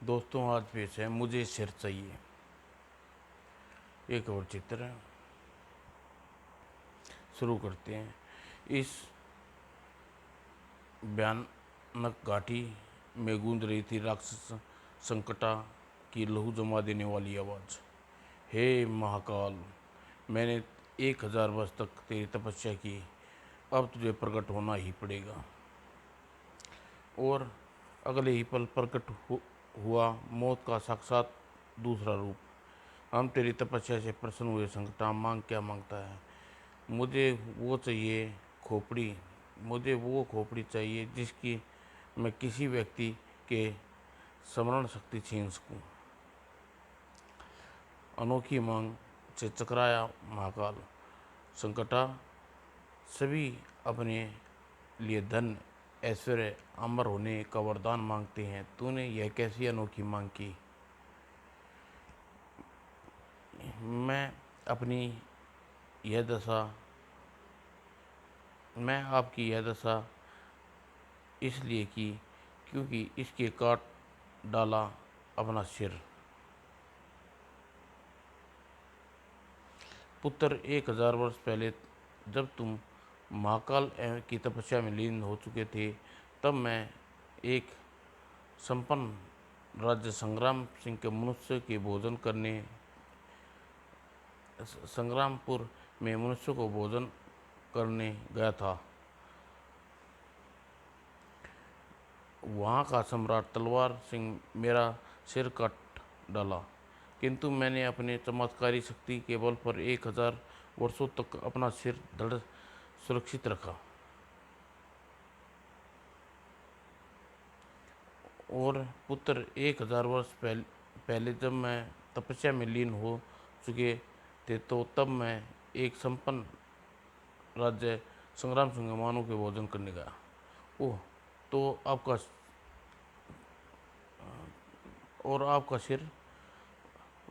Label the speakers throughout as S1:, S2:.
S1: दोस्तों, आज पेश है मुझे सिर चाहिए। एक और चित्र शुरू करते हैं। इस भयानक घाटी में गूंज रही थी राक्षस संकटा की लहू जमा देने वाली आवाज़। हे महाकाल, मैंने 1000 वर्ष तक तेरी तपस्या की, अब तुझे प्रकट होना ही पड़ेगा। और अगले ही पल प्रकट हुआ मौत का साक्षात दूसरा रूप। हम तेरी तपस्या से प्रसन्न हुए संकटा, मांग क्या मांगता है? मुझे वो चाहिए खोपड़ी, मुझे वो खोपड़ी चाहिए जिसकी मैं किसी व्यक्ति के स्मरण शक्ति छीन सकूं। अनोखी मांग से चकराया महाकाल। संकटा सभी अपने लिए धन, ऐश्वर्य, अमर होने का वरदान मांगते हैं। तूने यह कैसी अनोखी मांग की? मैं अपनी यह दशा मैं आपकी यह दशा इसलिए की क्योंकि इसके काट डाला अपना सिर। पुत्र, 1000 वर्ष पहले जब तुम महाकाल की तपस्या में लीन हो चुके थे, तब मैं एक संपन्न राज्य संग्राम सिंह के मनुष्य के भोजन करने संग्रामपुर में मनुष्य को भोजन करने गया था। वहाँ का सम्राट तलवार सिंह मेरा सिर काट डाला, किंतु मैंने अपने चमत्कारी शक्ति के बल पर 1000 वर्षों तक अपना सिर धड़ सुरक्षित रखा। और पुत्र, 1000 वर्ष पहले जब मैं तपस्या में लीन हो चुके थे, तो तब मैं एक संपन्न राज्य संग्राम सिंह मानव के भोजन करने गया। ओह, तो आपका सिर,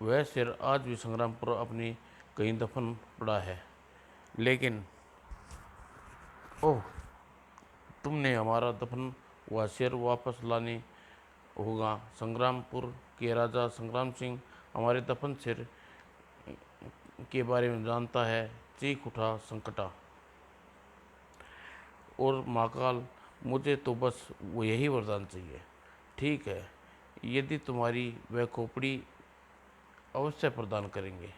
S1: वह सिर आज भी संग्रामपुर अपनी कहीं दफन पड़ा है। लेकिन ओह, तुमने हमारा दफन हुआ सिर वापस लाने होगा। संग्रामपुर के राजा संग्राम सिंह हमारे दफन सिर के बारे में जानता है। चीख उठा संकटा। और महाकाल, मुझे तो बस वो यही वरदान चाहिए। ठीक है, यदि तुम्हारी वह खोपड़ी अवश्य प्रदान करेंगे।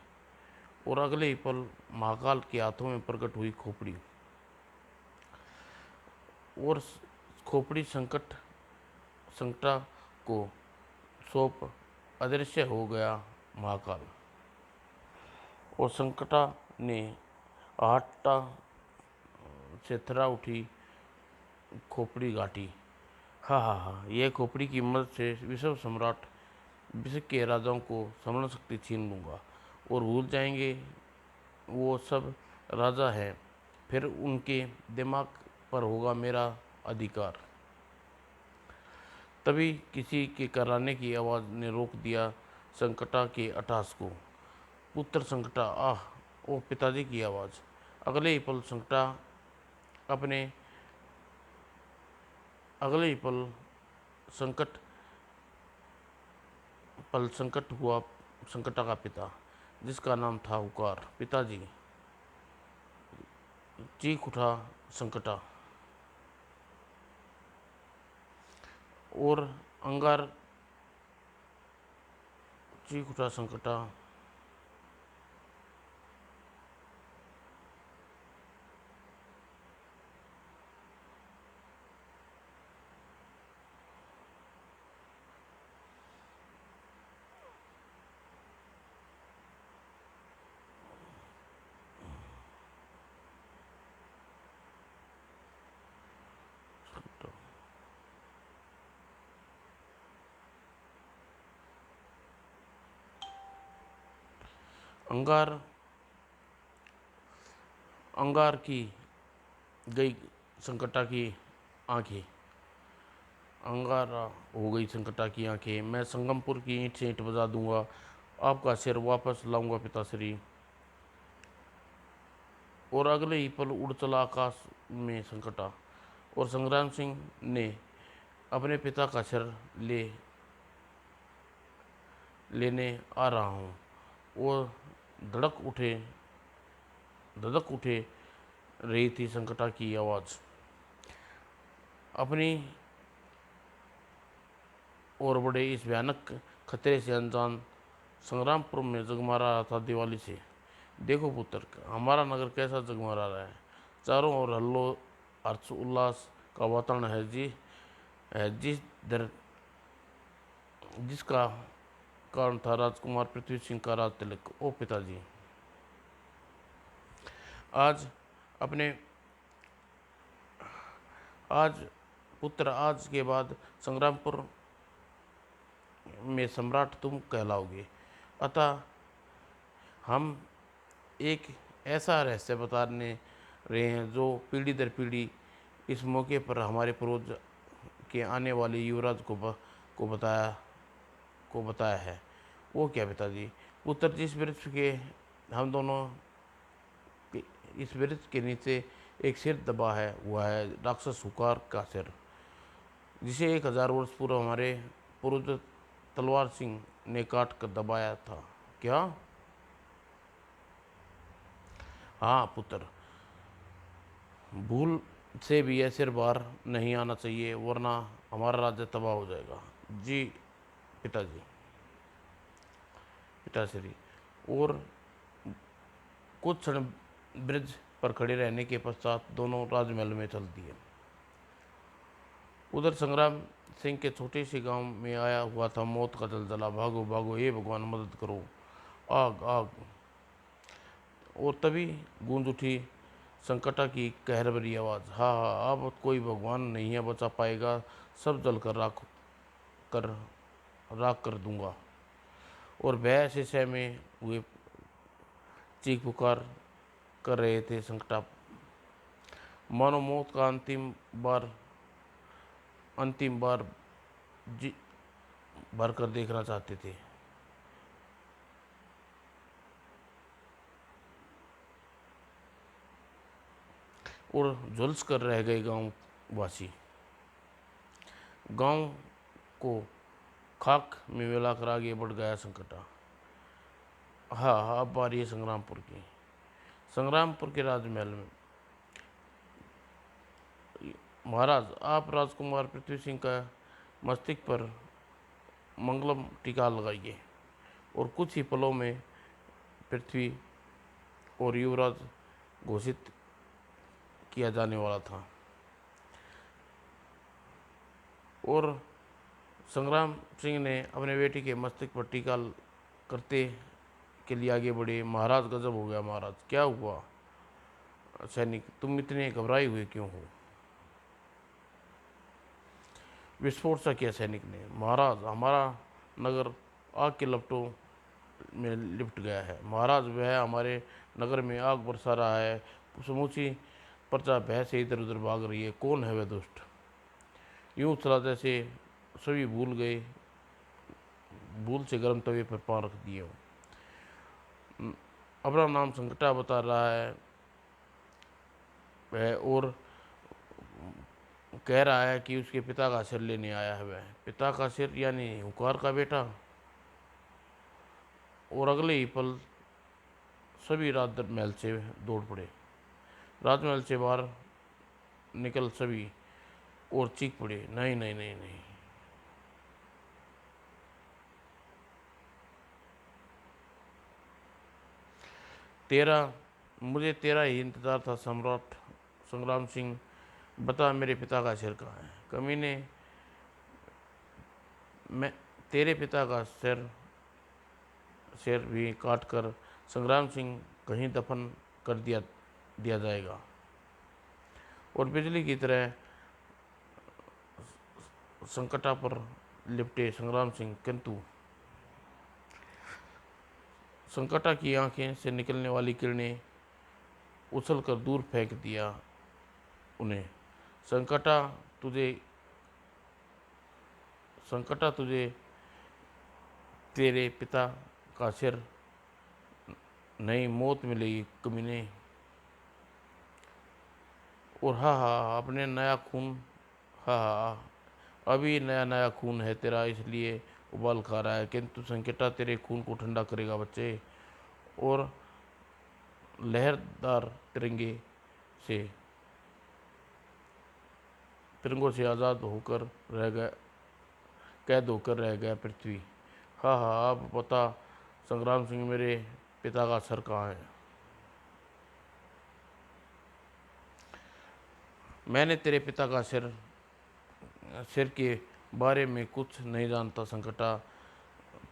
S1: और अगले ही पल महाकाल के हाथों में प्रकट हुई खोपड़ी। और खोपड़ी संकटा को सौंप अदृश्य हो गया महाकाल। और संकटा ने आहट्टा से थरा उठी खोपड़ी घाटी। हा हा हा, यह खोपड़ी की मदद से विश्व सम्राट विश्व के राजाओं को स्मरण शक्ति छीन लूँगा और भूल जाएंगे वो सब राजा हैं। फिर उनके दिमाग पर होगा मेरा अधिकार। तभी किसी के कराने की आवाज़ ने रोक दिया संकटा के अट्टहास को। पुत्र संकटा, आह! ओह, पिताजी की आवाज़। अगले ही पल संकटा अपने अगले ही संकट हुआ संकटा का पिता, जिसका नाम था हुकार। पिताजी, चीख उठा संकटा। और अंगार चीख उठा संकटा। अंगार अंगार की गई संकटा की आंखें। अंगारा हो गई संकटा की आंखें। मैं संगमपुर की ईंट से ईंट बजा दूंगा, आपका सिर वापस लाऊंगा पिताश्री। और अगले ही पल उड़ चला आकाश में संकटा। और संग्राम सिंह ने अपने पिता का सिर ले लेने आ रहा हूँ। वो धड़क उठे रही थी संकटा की आवाज़। अपनी और बड़े इस भयानक खतरे से अनजान संग्रामपुर में जगमगा रहा था दिवाली से। देखो पुत्र, हमारा नगर कैसा जगमगा रहा है। चारों ओर हल्लो हर्ष उल्लास का वातावरण है जिसका कारण था राजकुमार पृथ्वी सिंह का राज तिलक। ओ पिताजी, आज अपने आज पुत्र, आज के बाद संग्रामपुर में सम्राट तुम कहलाओगे। अतः हम एक ऐसा रहस्य बताने रहे हैं जो पीढ़ी दर पीढ़ी इस मौके पर हमारे पूर्वज के आने वाले युवराज को बताया है। वो क्या पिताजी? पुत्र, जिस वृक्ष के हम दोनों इस वृक्ष के नीचे एक सिर दबा है, वह है राक्षस हुकार का सिर, जिसे 1000 वर्ष पूर्व हमारे पूर्वज तलवार सिंह ने काट कर दबाया था। क्या? हाँ पुत्र, भूल से भी यह सिर बाहर नहीं आना चाहिए, वरना हमारा राज्य तबाह हो जाएगा। जी पिताजी, पिताश्री। और कुछ क्षण ब्रिज पर खड़े रहने के पश्चात दोनों राजमहल में चल दिए। उधर संग्राम सिंह के छोटे से गांव में आया हुआ था मौत का जलजला। भागो भागो, हे भगवान मदद करो, आग आग। और तभी गूंज उठी संकटा की कहर भरी आवाज़। हाँ हाँ, अब कोई भगवान नहीं है बचा पाएगा, सब जल राख कर दूंगा। और भय से सहमे हुए चीख पुकार कर रहे थे संकटा, मानो मौत का अंतिम बार जी भर कर देखना चाहते थे। और झुलस कर रह गए गांव वासी। गांव को खाक में मिलाकर आगे बढ़ गया संकटा। हाँ हाँ, अब बारी है संग्रामपुर के राजमहल में। महाराज, आप राजकुमार पृथ्वी सिंह का मस्तिष्क पर मंगलम टीका लगाइए। और कुछ ही पलों में पृथ्वी और युवराज घोषित किया जाने वाला था। और संग्राम सिंह ने अपने बेटे के मस्तिष्क पर टीका करते के लिए आगे बढ़े। महाराज, गजब हो गया महाराज। क्या हुआ सैनिक, तुम इतने घबराए हुए क्यों हो? विस्फोट सा किया सैनिक ने। महाराज, हमारा नगर आग के लपटों में लिपट गया है। महाराज, वह हमारे नगर में आग बरसा रहा है। समूची प्रजा भय से इधर उधर भाग रही है। कौन है वह दुष्ट? यूं चला जैसे सभी भूल से गर्म तवे पर पान रख दिए हो। अपना नाम संकटा बता रहा है और कह रहा है कि उसके पिता का सिर लेने आया है। वह पिता का सिर यानी हुकार का बेटा। और अगले ही पल सभी राजमहल से दौड़ पड़े। राजमहल से बाहर निकल सभी और चीख पड़े, नहीं नहीं नहीं नहीं। मुझे तेरा ही इंतजार था सम्राट संग्राम सिंह। बता, मेरे पिता का सिर कहाँ है? कमीने, मैं तेरे पिता का सिर भी काट कर संग्राम सिंह कहीं दफन कर दिया जाएगा। और बिजली की तरह संकटा पर लिपटे संग्राम सिंह, किंतु संकटा की आंखें से निकलने वाली किरणें उछलकर दूर फेंक दिया उन्हें। संकटा तुझे तेरे पिता का सिर नहीं, मौत मिलेगी कमीने। और हा हा, अपने नया खून, हा हा, अभी नया खून है तेरा, इसलिए उबाल खा रहा है, किंतु संकटा तेरे खून को ठंडा करेगा बच्चे। और लहरदार से तिरंगों से आज़ाद होकर रह गया, कैद होकर रह गया पृथ्वी। हाँ हाँ, अब पता संग्राम सिंह मेरे पिता का सर कहाँ है। मैंने तेरे पिता का सिर के बारे में कुछ नहीं जानता संकटा,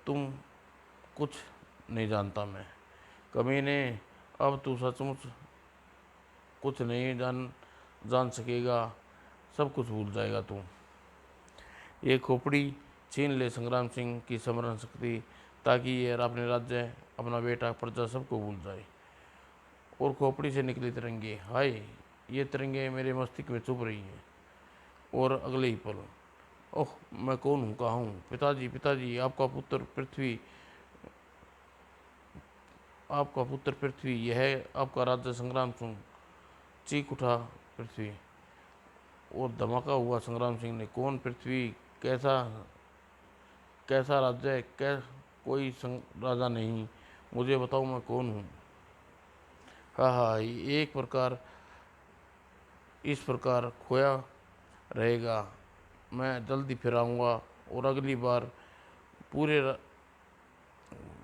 S1: तुम कुछ नहीं जानता मैं कमीने। अब तू सचमुच कुछ नहीं जान सकेगा, सब कुछ भूल जाएगा तू। ये खोपड़ी छीन ले संग्राम सिंह की स्मरण शक्ति, ताकि ये अपने राज्य, अपना बेटा, प्रजा सबको भूल जाए। और खोपड़ी से निकले तिरंगे, हाय ये तिरंगे मेरे मस्तिष्क में चुभ रही हैं। और अगले ही पल, ओह मैं कौन हूँ, कहाँ हूँ? पिताजी पिताजी, आपका पुत्र पृथ्वी, यह आपका राज्य संग्राम सिंह। चीख उठा पृथ्वी और धमाका हुआ संग्राम सिंह ने, कौन पृथ्वी? कैसा कैसा राज्य? कोई राजा नहीं, मुझे बताओ मैं कौन हूँ? हाँ हाँ, इस प्रकार खोया रहेगा, मैं जल्दी फिर आऊँगा। और अगली बार पूरे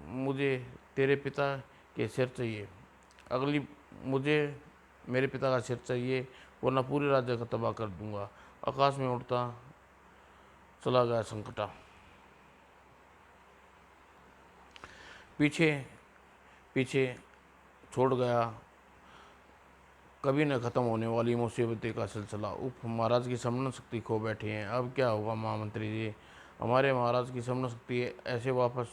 S1: मुझे तेरे पिता के सिर चाहिए, अगली मुझे मेरे पिता का सिर चाहिए, वरना पूरे राज्य का तबाह कर दूंगा। आकाश में उड़ता चला गया संकटा। पीछे पीछे छोड़ गया कभी न खत्म होने वाली मुसीबतें का सिलसिला। उफ, महाराज की समरण शक्ति खो बैठे हैं, अब क्या होगा महामंत्री जी? हमारे महाराज की समरण शक्ति ऐसे वापस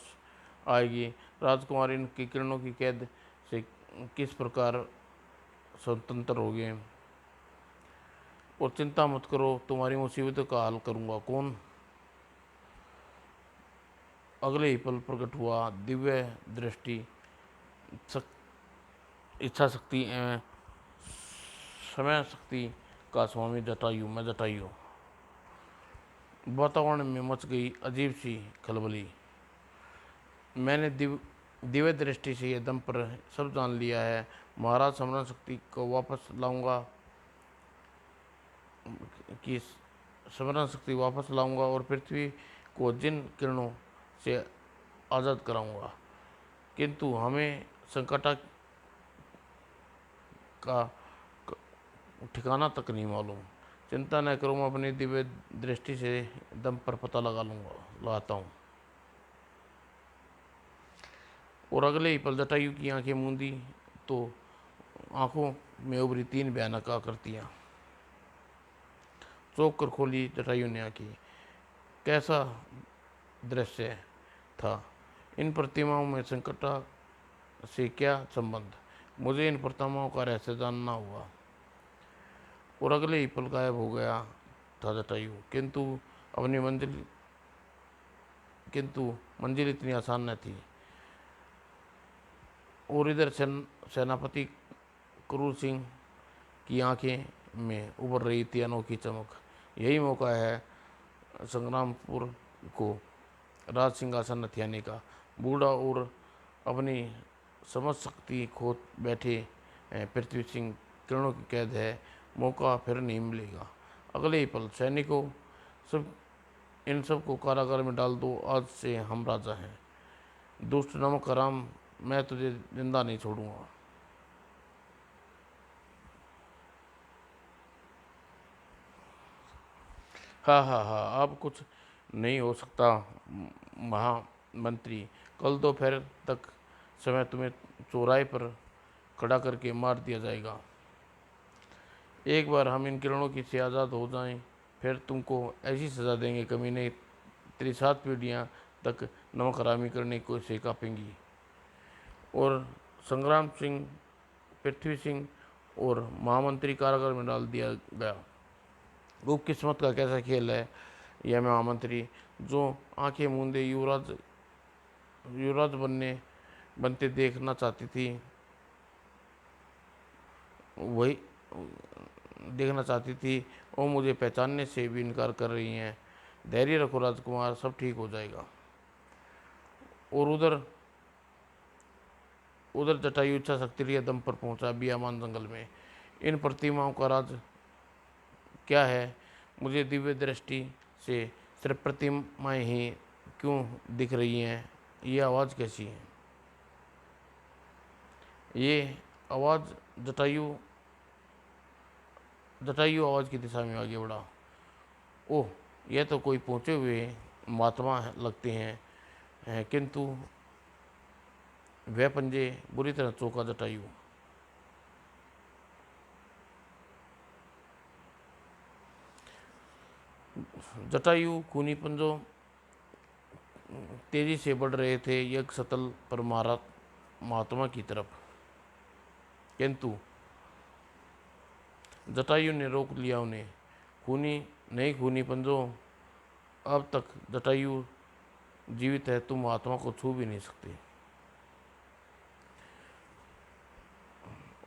S1: आएगी? राजकुमार इनकी किरणों की कैद से किस प्रकार स्वतंत्र हो गए? और चिंता मत करो, तुम्हारी मुसीबतों का हल करूंगा। कौन? अगले ही पल प्रकट हुआ दिव्य दृष्टि, इच्छा शक्ति एवं समय शक्ति का स्वामी जटायु। मैं जटायु। वातावरण में मच गई अजीब सी खलबली। मैंने दिव्य दृष्टि से यह दम पर सब जान लिया है। महाराज समरण शक्ति को वापस लाऊंगा कि समरण शक्ति वापस लाऊंगा और पृथ्वी को जिन किरणों से आज़ाद कराऊंगा। किंतु हमें संकटा का ठिकाना तक नहीं मालूम। चिंता न करो, मैं अपनी दिव्य दृष्टि से दम पर पता लगाता हूँ। और अगले ही पल जटायु की आंखें मूंदी तो आंखों में उभरी 3 भयानक आकृतियाँ। चौंक कर खोली जटायु ने आंखें। कैसा दृश्य था? इन प्रतिमाओं में संकटा से क्या संबंध? मुझे इन प्रतिमाओं का रहस्य जानना हुआ। और अगले ही पल गायब हो गया था जटायु। किंतु मंजिल इतनी आसान न थी। और इधर सेनापति क्रूर सिंह की आंखें में उभर रही थी अनोखी चमक। यही मौका है संग्रामपुर को राज सिंहासन हथियाने का। बूढ़ा और अपनी समझ शक्ति खो बैठे हैं पृथ्वी सिंह किरणों की कैद है, मौका फिर नहीं मिलेगा। अगले ही पल सैनिकों, इन सब को कारागार में डाल दो, आज से हम राजा हैं। दुष्ट नमक हराम, मैं तुझे जिंदा नहीं छोड़ूंगा। हाँ हाँ हाँ, अब कुछ नहीं हो सकता महामंत्री। कल दोपहर तक समय तुम्हें चौराहे पर खड़ा करके मार दिया जाएगा। एक बार हम इन किरणों की से आज़ाद हो जाएं, फिर तुमको ऐसी सज़ा देंगे कमीने, तेरी 7 पीढ़ियाँ तक नमक हरामी करने को से काँपेंगी। और संग्राम सिंह, पृथ्वी सिंह और महामंत्री कारागार में डाल दिया गया। वो किस्मत का कैसा खेल है यह महामंत्री, जो आंखें मूंदे युवराज बनते देखना चाहती थी, वही देखना चाहती थी, वो मुझे पहचानने से भी इनकार कर रही हैं। धैर्य रखो राजकुमार, सब ठीक हो जाएगा। और उधर उधर जटायु इच्छा शक्ति लिए दम पर पहुंचा बियामान जंगल में। इन प्रतिमाओं का राज क्या है? मुझे दिव्य दृष्टि से सिर्फ प्रतिमाएं ही क्यों दिख रही हैं? ये आवाज़ कैसी है? ये आवाज़ जटायु जटायु आवाज़ की दिशा में आगे बढ़ा। ओह, यह तो कोई पहुँचे हुए महात्मा लगते हैं, किंतु वह पंजे बुरी तरह चौंका जटायु। जटायु खूनी पंजों तेजी से बढ़ रहे थे यज्ञ सतल पर महात्मा की तरफ, किंतु जटायु ने रोक लिया उन्हें। खूनी नहीं खूनी पंजों, अब तक जटायु जीवित है, तुम महात्मा को छू भी नहीं सकते।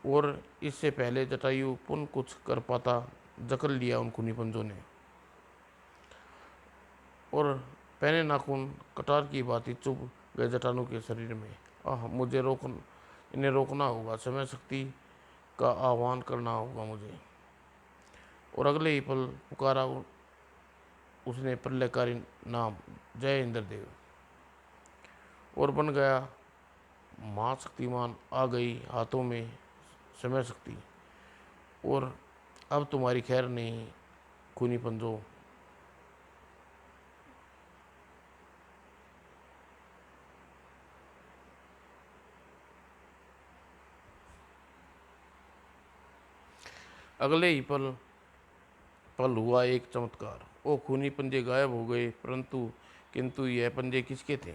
S1: और इससे पहले जटायु पुनः कुछ कर पाता, जकड़ लिया उन खूनी पंजों ने और पहने नाखून कटार की बात ही चुभ गए जटायु के शरीर में। मुझे इन्हें रोकना होगा, समय शक्ति का आह्वान करना होगा मुझे। और अगले ही पल पुकारा उसने प्रलयकारी नाम, जय इंद्रदेव, और बन गया महाशक्तिमान। आ गई हाथों में समय शक्ति, और अब तुम्हारी खैर नहीं खूनी पंजों। अगले ही पल हुआ एक चमत्कार। ओ खूनी पंजे गायब हो गए, किंतु यह पंजे किसके थे?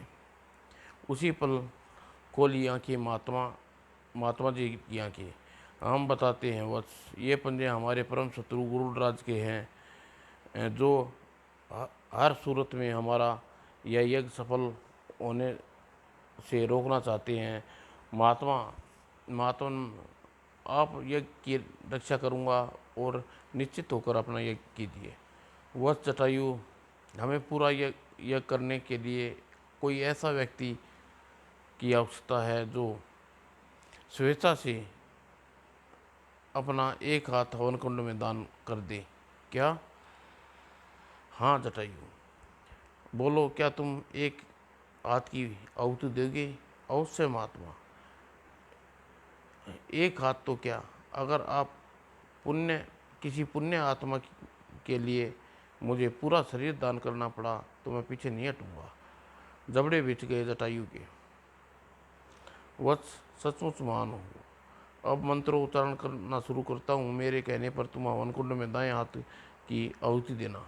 S1: उसी पल खोली आंखें महात्मा जी की आंखें। हम बताते हैं वत्स, ये पंजे हमारे परम शत्रु गुरुराज के हैं, जो हर सूरत में हमारा यह यज्ञ सफल होने से रोकना चाहते हैं। महात्मा आप यज्ञ की रक्षा करूंगा और निश्चित होकर अपना यज्ञ कीजिए। वह जटायु, हमें पूरा यज्ञ करने के लिए कोई ऐसा व्यक्ति की आवश्यकता है जो स्वेच्छा से अपना एक हाथ हवन कुंड में दान कर दे। क्या? हाँ जटायु, बोलो, क्या तुम एक हाथ की आहुति दोगे? अवश्य महात्मा, एक हाथ तो क्या, अगर आप किसी पुण्य आत्मा के लिए मुझे पूरा शरीर दान करना पड़ा तो मैं पीछे नहीं हटूंगा। जबड़े बिछ गए जटायु के। वत्स, सचमुच महान हो। अब मंत्रों उच्चारण करना शुरू करता हूँ, मेरे कहने पर तुम हवन कुंड में दाएं हाथ की आहुति देना।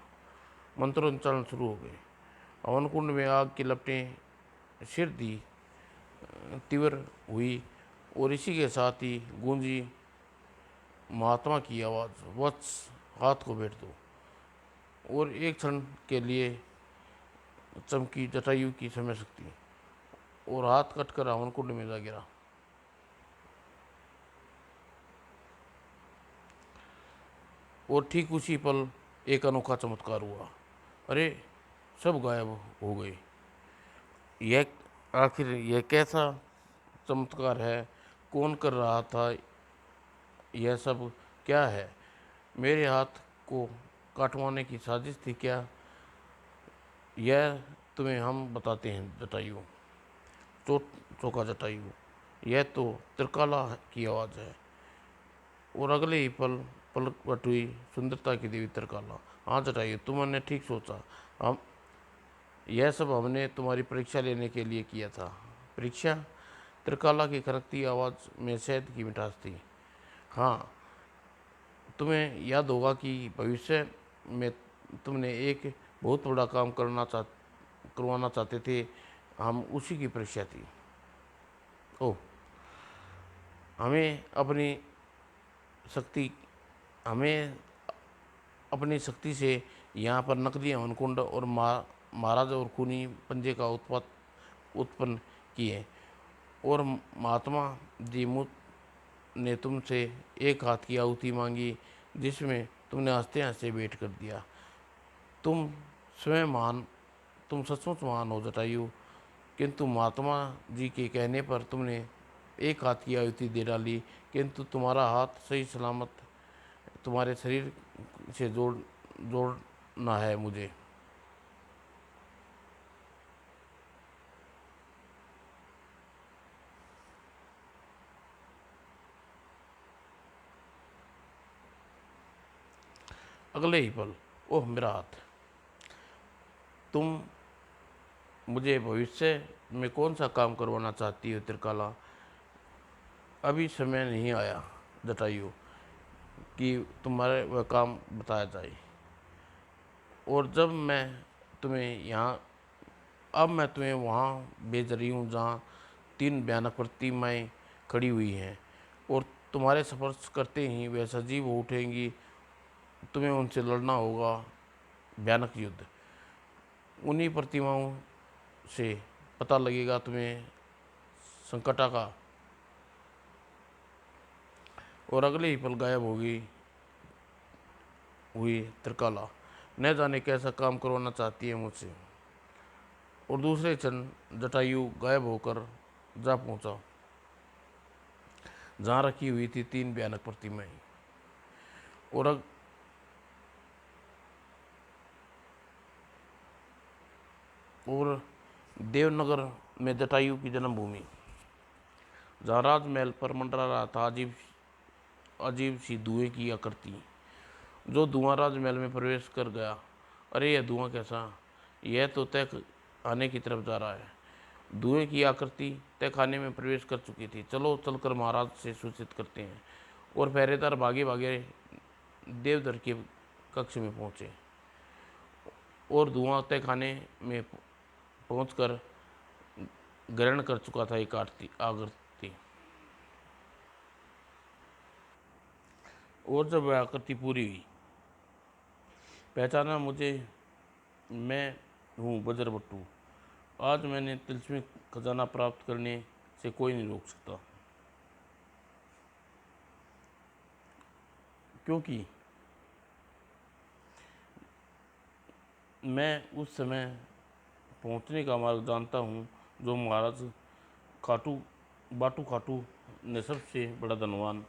S1: मंत्रोच्चारण शुरू हो गए। हवन कुंड में आग की लपटें सिर दी तीव्र हुई, और इसी के साथ ही गूंजी महात्मा की आवाज़, वत्स हाथ को बैठ दो। और एक क्षण के लिए चमकी जटायु की समय शक्ति, और हाथ कटकर हवन कुंड में जा गिरा। और ठीक उसी पल एक अनोखा चमत्कार हुआ। अरे, सब गायब हो गए। यह आखिर यह कैसा चमत्कार है? कौन कर रहा था यह सब? क्या है? मेरे हाथ को काटवाने की साजिश थी क्या? यह तुम्हें हम बताते हैं जटायु। चौका जटायु, यह तो त्रिकाला की आवाज़ है। और अगले ही पल पलक पट हुई सुंदरता की देवी त्रिकाला। हाँ जटायु, तुमने ठीक सोचा। हम यह सब हमने तुम्हारी परीक्षा लेने के लिए किया था। परीक्षा? त्रिकाला की खरकती आवाज़ में शहद की मिठास थी। हाँ, तुम्हें याद होगा कि भविष्य में तुमने एक बहुत बड़ा काम करवाना चाहते थे, हम उसी की परीक्षा थी। ओह, हमें अपनी शक्ति हमें अपनी शक्ति से यहाँ पर नकली हवन कुंड और महाराज और खूनी पंजे का उत्पन्न किए, और महात्मा जी ने तुमसे एक हाथ की आहुति मांगी, जिसमें तुमने हंसते हंसते भेंट कर दिया। तुम स्वयं महान, तुम सचमुच महान हो जटायु। किंतु महात्मा जी के कहने पर तुमने एक हाथ की आहुति दे डाली, किंतु तुम्हारा हाथ सही सलामत तुम्हारे शरीर से जोड़ना है मुझे। अगले ही पल, ओह मेरा हाथ, तुम मुझे भविष्य में कौन सा काम करवाना चाहती हो त्रिकाला? अभी समय नहीं आया जटायु कि तुम्हारे वह काम बताया जाए। और जब मैं तुम्हें यहाँ अब मैं तुम्हें वहाँ भेज रही हूँ जहाँ 3 भयानक प्रतिमाएँ खड़ी हुई हैं, और तुम्हारे स्पर्श करते ही वे सजीव हो उठेंगी। तुम्हें उनसे लड़ना होगा भयानक युद्ध। उन्हीं प्रतिमाओं से पता लगेगा तुम्हें संकटा का। और अगले ही पल गायब होगी हुई त्रिकाला। न जाने कैसा काम करवाना चाहती है मुझसे। और दूसरे क्षण जटायु गायब होकर जा पहुंचा जहाँ रखी हुई थी 3 भयानक प्रतिमाएं। और और देवनगर में जटायु की जन्मभूमि, जहाँ राजमहल पर मंडरा रहा था अजीब अजीब सी धुएं की आकृति। जो धुआं राजमहल में प्रवेश कर गया। अरे यह धुआं कैसा? यह तो तय खाने की तरफ जा रहा है। धुएं की आकृति तय खाने में प्रवेश कर चुकी थी। चलो चलकर महाराज से सूचित करते हैं। और पहरेदार भागे भागे देवधर के कक्ष में पहुंचे। और धुआं तय खाने में पहुंचकर ग्रहण कर चुका था एक आकृति। और जब वह आकृति पूरी हुई, पहचाना मुझे, मैं हूँ बजरबट्टू। आज मैंने तिलस्मी खजाना प्राप्त करने से कोई नहीं रोक सकता, क्योंकि मैं उस समय पहुंचने का मार्ग जानता हूँ जो महाराज खाटू बाटू खाटू ने सबसे बड़ा धनवान।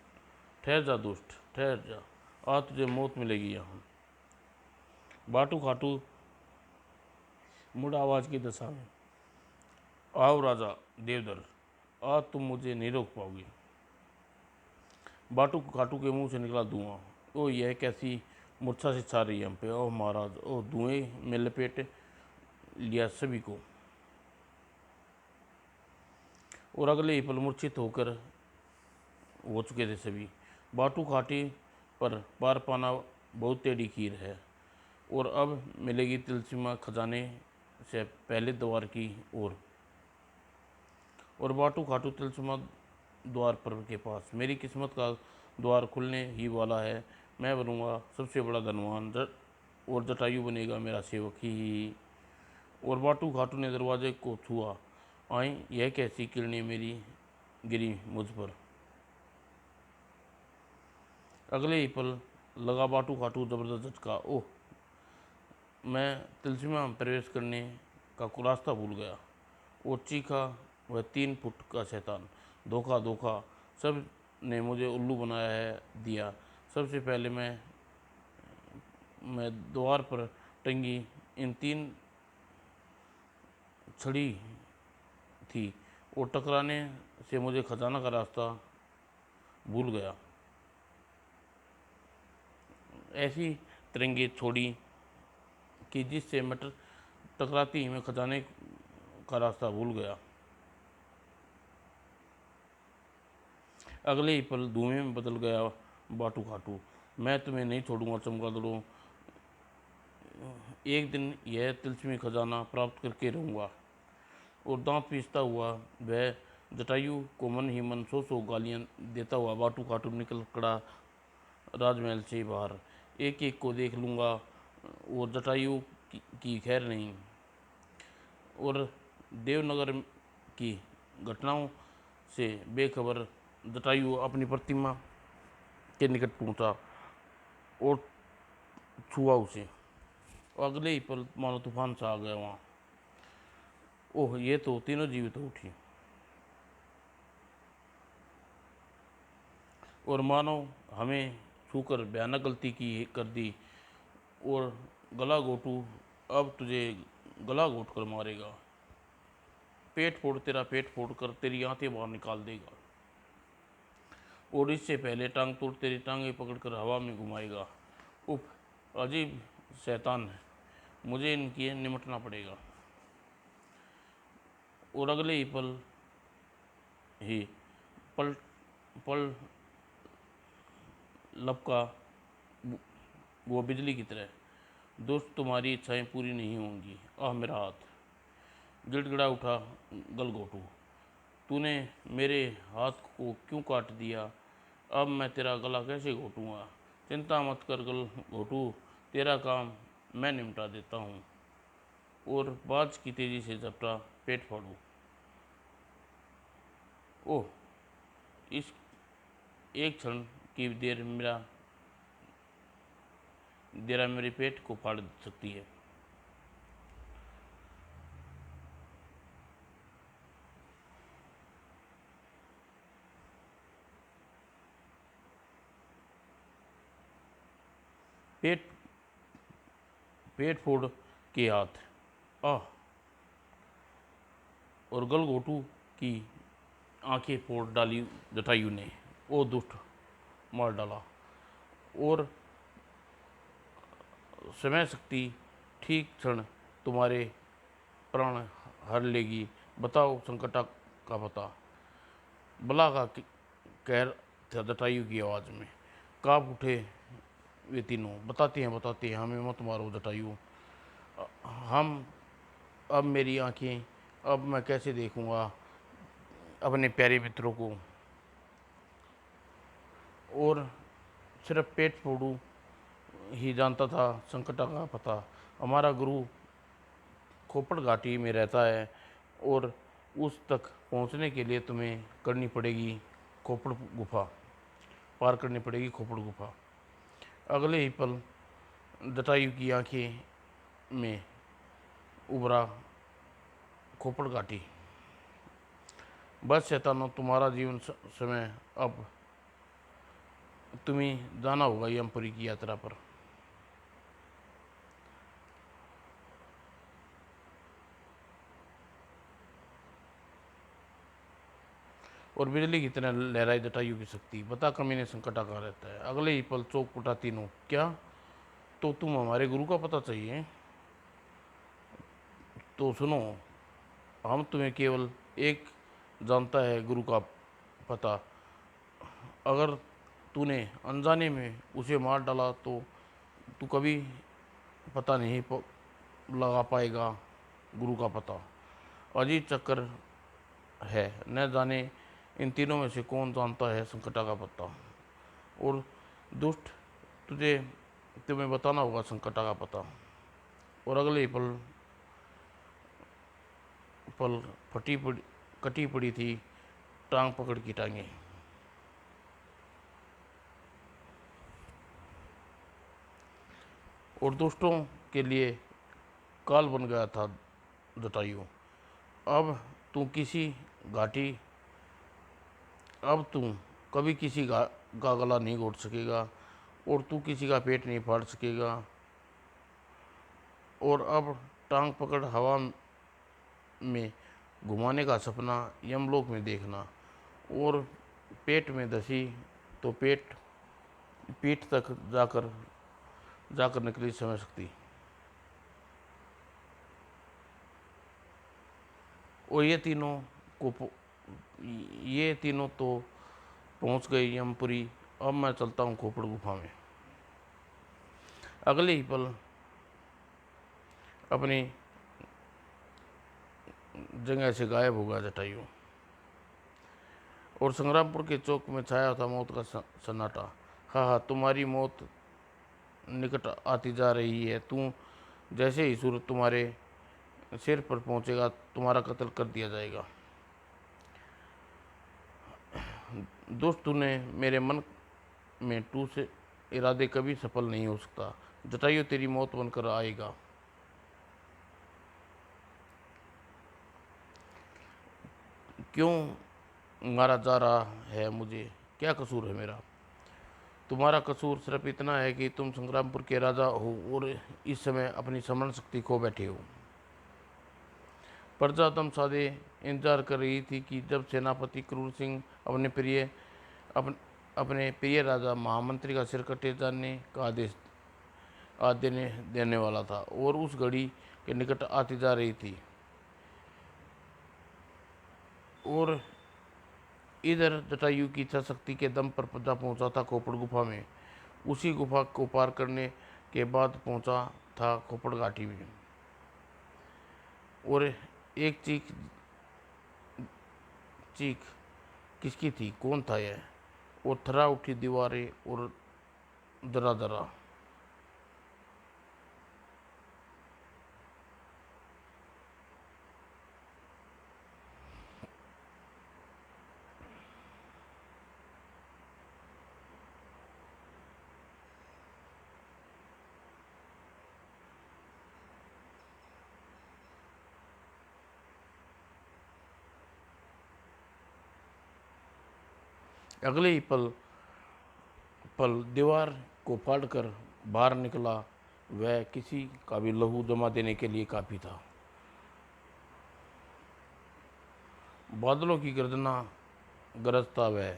S1: ठहर जा दुष्ट, ठहर जा, आज तुझे मौत मिलेगी यहाँ। बाटू खाटू मुड़ आवाज की दशा में, आओ राजा देवधर, आज तुम मुझे नहीं रोक पाओगे। बाटू खाटू के मुंह से निकला धुआं। ओ यह कैसी मूर्छा से छा रही है हम पे। ओह महाराज, ओह धुएं में लपेट लिया सभी को। और अगले ही पल मूर्छित होकर हो चुके थे सभी। बाटू खाटी पर पार पाना बहुत टेढ़ी खीर है। और अब मिलेगी तिलस्मा खजाने से पहले द्वार की ओर। और बाटू खाटू तिलस्मा द्वार पर के पास। मेरी किस्मत का द्वार खुलने ही वाला है। मैं बनूंगा सबसे बड़ा धनवान, और जटायु बनेगा मेरा सेवक ही। और बाटू खाटू ने दरवाजे को छुआ। आई यह कैसी किरणें मेरी गिरी मुझ पर। अगले ही पल लगा बाटू खाटू जबरदस्त झटका। ओह, मैं तिलस्मा में प्रवेश करने का रास्ता भूल गया। और चीखा वह 3 फुट का शैतान। धोखा धोखा, सब ने मुझे उल्लू बनाया है दिया। सबसे पहले मैं द्वार पर टंगी इन 3 छड़ी थी, और टकराने से मुझे खजाना का रास्ता भूल गया। ऐसी तरंगे छोड़ी कि जिससे मैं टकराती ही मैं खजाने का रास्ता भूल गया। अगले ही पल धुएं में बदल गया बाटू खाटू। मैं तुम्हें नहीं छोड़ूंगा चमगादड़ों, एक दिन यह तिलस्मी खजाना प्राप्त करके रहूँगा। और दांत पीसता हुआ वह जटायु को मन ही मन 100 गालियाँ देता हुआ बाटू खाटू निकल पड़ा राजमहल से बाहर। एक एक को देख लूँगा, और जटायु की खैर नहीं। और देवनगर की घटनाओं से बेखबर जटायु अपनी प्रतिमा के निकट पहुंचा और छुआ उसे। अगले ही पल मानो तूफान सा आ गया वहाँ। ओह, ये तो तीनों जीवित हो उठी और मानो हमें छूकर भयानक गलती की कर दी, और गला घोटू अब तुझे गला घोट कर मारेगा। पेट फोड़, तेरा पेट फोड़ कर तेरी आंतें बाहर निकाल देगा, और इससे पहले टांग तोड़ तेरी टांगें पकड़कर हवा में घुमाएगा। उफ, अजीब शैतान है, मुझे इनकी निमटना पड़ेगा। और अगले ही ही पल पल लपका वो बिजली की तरह। दोस्त, तुम्हारी इच्छाएं पूरी नहीं होंगी। आह, मेरा हाथ गिड़गिड़ा उठा। गलघोटू, तूने मेरे हाथ को क्यों काट दिया? अब मैं तेरा गला कैसे घोटूंगा? चिंता मत कर गलघोटू, तेरा काम मैं निपटा देता हूँ। और बाज की तेजी से झपटा, पेट फाड़ू। ओह, इस एक क्षण की देरा मेरे पेट को फाड़ सकती है। पेट पेट फोड़ के हाथ। आह, और गलघोटू की आंखें फोड़ डाली जटायु ने। ओ दुष्ट, मार डाला। और समय शक्ति ठीक क्षण तुम्हारे प्राण हर लेगी। बताओ संकटा का पता। बला का कहर था जटायु की आवाज़ में। काँप उठे वे तीनों। बताते हैं, हमें मत मारो जटायु। हम अब मेरी आंखें, अब मैं कैसे देखूंगा अपने प्यारे मित्रों को? और सिर्फ पेट फोड़ू ही जानता था संकटा का पता। हमारा गुरु खोपड़ घाटी में रहता है, और उस तक पहुंचने के लिए तुम्हें करनी पड़ेगी खोपड़ गुफा, पार करनी पड़ेगी खोपड़ गुफा। अगले ही पल जटायु की आंखें में उभरा खोपड़ घाटी। बस शैतानों, तुम्हारा जीवन समय अब तुम्हें जाना होगा यमपुरी की यात्रा पर। और बिजली की तरह लहराई जटायु की शक्ति। बता कमीने, संकटा कहाँ रहता है? अगले ही पल चौक उठा तीनों। क्या? तो तुम हमारे गुरु का पता चाहिए? तो सुनो, हम तुम्हें केवल एक जानता है गुरु का पता। अगर तूने अनजाने में उसे मार डाला तो तू कभी पता नहीं लगा पाएगा गुरु का पता। अजीत चक्कर है, न जाने इन तीनों में से कौन जानता है संकटा का पता। और दुष्ट, तुझे तुम्हें बताना होगा संकटा का पता। और अगले ही पल पल कटी पड़ी थी टांग पकड़ की टांगें। और दोस्तों के लिए काल बन गया था जटायु। अब तू किसी घाटी अब तू कभी किसी का गला नहीं घोट सकेगा, और तू किसी का पेट नहीं फाड़ सकेगा। और अब टांग पकड़ हवा में घुमाने का सपना यमलोक में देखना, और पेट में धसी तो पीठ तक जाकर जाकर निकली समय शक्ति। और ये तीनों तो पहुंच गए यमपुरी। अब मैं चलता हूँ खोपड़ गुफा में। अगले ही पल अपनी जगह से गायब होगा जटायु, और संग्रामपुर के चौक में छाया था मौत का सन्नाटा। हाँ हाँ, तुम्हारी मौत निकट आती जा रही है। तू जैसे ही सूरज तुम्हारे सिर पर पहुंचेगा, तुम्हारा कत्ल कर दिया जाएगा। दोस्त, तूने मेरे मन में टू से इरादे कभी सफल नहीं हो सकता। जटायु तेरी मौत बनकर आएगा। क्यों मारा जा रहा है मुझे? क्या कसूर है मेरा? तुम्हारा कसूर सिर्फ इतना है कि तुम संग्रामपुर के राजा हो और इस समय अपनी स्मरण शक्ति खो बैठे हो। प्रजा साधे इंतजार कर रही थी कि जब सेनापति क्रूर सिंह अपने प्रिय राजा महामंत्री का सिर कटे जाने का आदेश देने वाला था और उस घड़ी के निकट आती जा रही थी। और इधर जटायु की इच्छा शक्ति के दम पर प्रजा पहुंचा था खोपड़ गुफा में। उसी गुफा को पार करने के बाद पहुंचा था खोपड़ घाटी में। और एक चीख चीख किसकी थी? कौन था यह? और थरा उठी दीवारें और दरा दरा। अगले ही पल दीवार को फाड़कर बाहर निकला। वह किसी का भी लहू जमा देने के लिए काफी था। बादलों की गर्जना गरजता वह,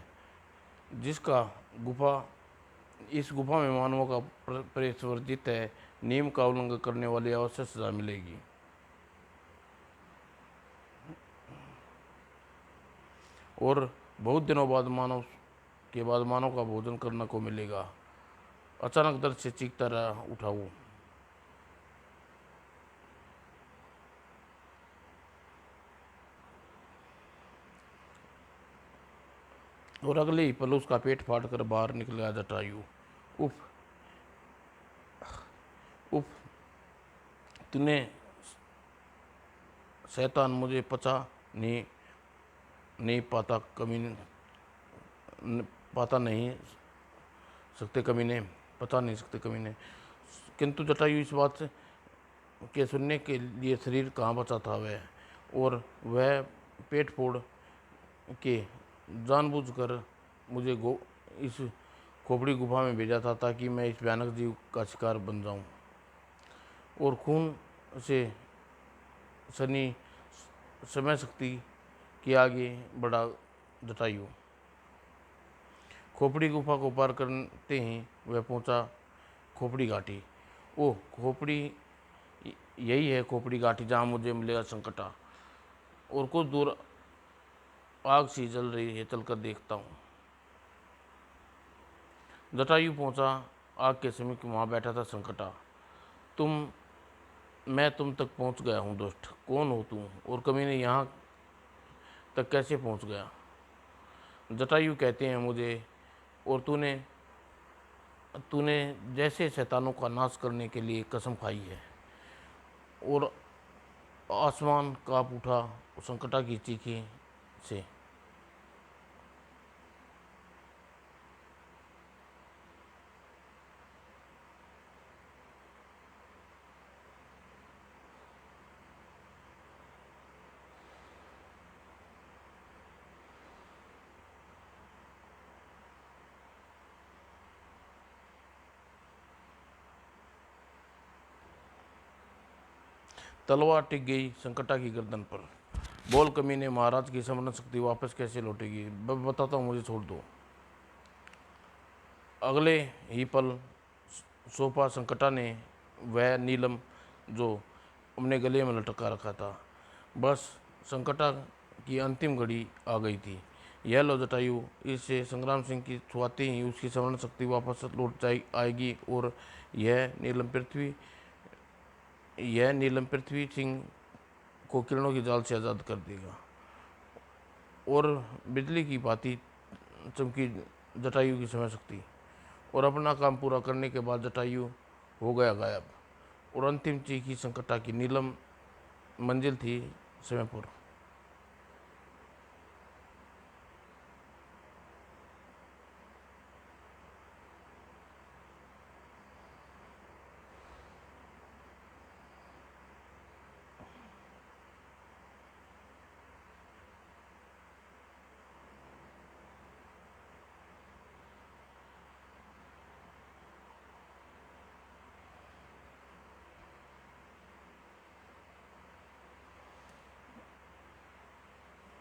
S1: जिसका गुफा इस गुफा में मानवों का प्रवेश वर्जित है। नियम का उल्लंघन करने वाली अवश्य सजा मिलेगी। और बहुत दिनों बाद मानव का भोजन करने को मिलेगा। अचानक दर्द से चीखता रहा उठा वो। और अगले ही पल उसका पेट फाड़ कर बाहर निकल गया जटायु। उफ उफ, तूने शैतान, मुझे नहीं नहीं पाता कमीने पाता नहीं सकते कमीने पता नहीं सकते कमीने। किंतु जटायु इस बात के सुनने के लिए शरीर कहाँ बचा था वह। और वह पेट फोड़ के जानबूझकर मुझे इस खोपड़ी गुफा में भेजा था ताकि मैं इस भयानक जीव का शिकार बन जाऊं। और खून से सनी समय शक्ति के आगे बढ़ा जटायु। खोपड़ी गुफा को पार करते ही वह पहुंचा खोपड़ी घाटी। ओह खोपड़ी, यही है खोपड़ी घाटी जहाँ मुझे मिलेगा संकटा। और कुछ दूर आग सी जल रही है, चलकर देखता हूँ। जटायु पहुंचा आग के समीप। वहाँ बैठा था संकटा। मैं तुम तक पहुंच गया हूँ दुष्ट। कौन हो तू और कमीने यहाँ तक कैसे पहुंच गया? जटायु कहते हैं मुझे, और तूने तूने जैसे शैतानों का नाश करने के लिए कसम खाई है। और आसमान कांप उठा संकटा की चीखी से। तलवार टिक गई संकटा की गर्दन पर। बोल कमीने, महाराज की स्मरण शक्ति वापस कैसे लौटेगी? बताता हूँ, मुझे छोड़ दो। अगले ही पल सोफा संकटा ने वह नीलम जो अपने गले में लटका रखा था। बस संकटा की अंतिम घड़ी आ गई थी। यह लो जटायु, इससे संग्राम सिंह की छुआते ही उसकी स्मरण शक्ति वापस लौट आएगी और यह नीलम पृथ्वी सिंह को किरणों की जाल से आज़ाद कर देगा। और बिजली की भांति चमकी जटायु की समय शक्ति। और अपना काम पूरा करने के बाद जटायु हो गया गायब। और अंतिम चीखी संकटा की नीलम मंजिल थी समयपुर।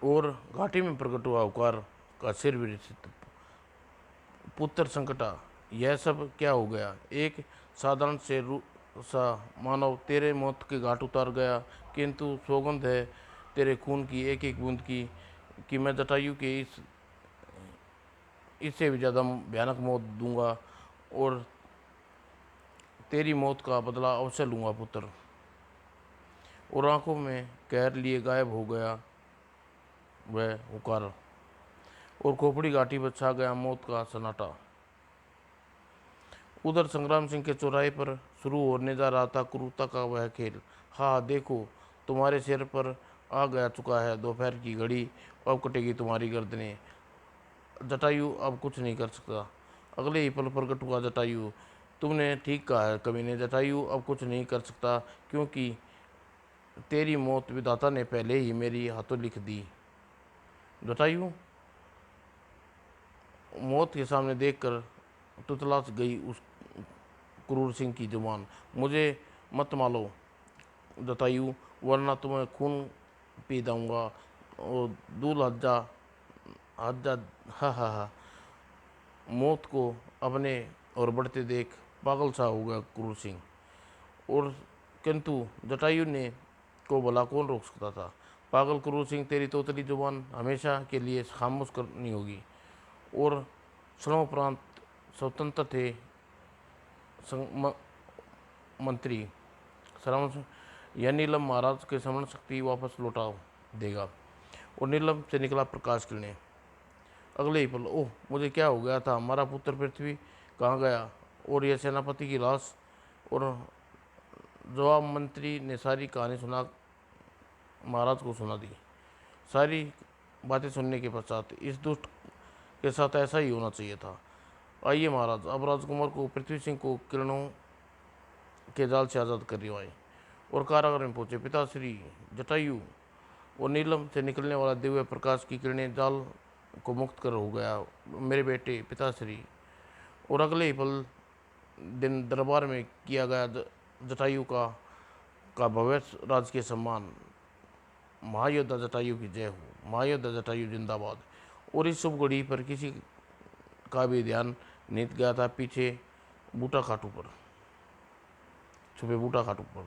S1: और घाटी में प्रकट हुआ हुकार का सिर विरचित। पुत्र संकटा, यह सब क्या हो गया? एक साधारण से सा मानव तेरे मौत के घाट उतार गया, किंतु सौगंध है तेरे खून की एक एक बूंद की कि मैं जटायु के इससे भी ज़्यादा भयानक मौत दूंगा और तेरी मौत का बदला अवश्य लूँगा पुत्र। और आंखों में कहर लिए गायब हो गया वह हुकार, और खोपड़ी घाटी पर छा गया मौत का सन्नाटा। उधर संग्राम सिंह के चौराहे पर शुरू होने जा रहा था क्रूरता का वह खेल। हाँ देखो, तुम्हारे सिर पर आ गया चुका है दोपहर की घड़ी, अब कटेगी तुम्हारी गर्दनें। जटायु अब कुछ नहीं कर सकता। अगले ही पल प्रकट हुआ जटायु। तुमने ठीक कहा है कमीने, जटायु अब कुछ नहीं कर सकता, क्योंकि तेरी मौत विधाता ने पहले ही मेरी हाथों लिख दी। जटायु मौत के सामने देखकर तुतला गई उस क्रूर सिंह की जुबान। मुझे मत मारो जटायु, वरना तुम्हें खून पी दूंगा। और दूल हज्जा हज्जा, हा हा हा। मौत को अपने और बढ़ते देख पागल सा हो गया क्रूर सिंह। और किंतु जटायु ने को भला कौन रोक सकता था? पागल क्रूर सिंह, तेरी तोतली जुबान हमेशा के लिए खामोश करनी होगी। और क्षणोपरांत स्वतंत्र थे मंत्री श्रवण। यह नीलम महाराज के समरण शक्ति वापस लौटा देगा। और नीलम से निकला प्रकाश किरणें। अगले ही पल, ओह मुझे क्या हो गया था? हमारा पुत्र पृथ्वी कहाँ गया? और यह सेनापति की लाश? और जवाब मंत्री ने सारी कहानी महाराज को सुना दी। सारी बातें सुनने के पश्चात इस दुष्ट के साथ ऐसा ही होना चाहिए था। आइए महाराज, अब राजकुमार को पृथ्वी सिंह को किरणों के जाल से आज़ाद कर दिलवाए। और कारागार में पहुंचे पिताश्री जटायु और नीलम से निकलने वाला दिव्य प्रकाश की किरणें जाल को मुक्त कर हो गया मेरे बेटे पिताश्री। और अगले ही पल दिन दरबार में किया गया जटायु का भव्य राजकीय सम्मान। महायोद्धा जटायु की जय हो, महायोद्धा जटायु जिंदाबाद। और इस शुभ घड़ी पर किसी का भी ध्यान नहीं गया था पीछे बूटा खाटू पर, छुपे बूटा खाटू पर।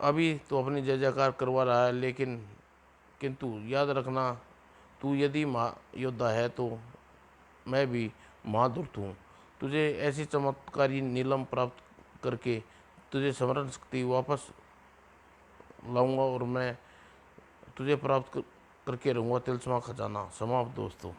S1: अभी तो अपनी जय जयकार करवा रहा है, लेकिन किंतु याद रखना, तू यदि महायोद्धा है तो मैं भी महाधूर्त हूँ। तुझे ऐसी चमत्कारी नीलम प्राप्त करके तुझे स्मरण शक्ति वापस लाऊंगा, और मैं तुझे प्राप्त करके रहूँगा तिलस्मा खजाना। समाप्त दोस्तों।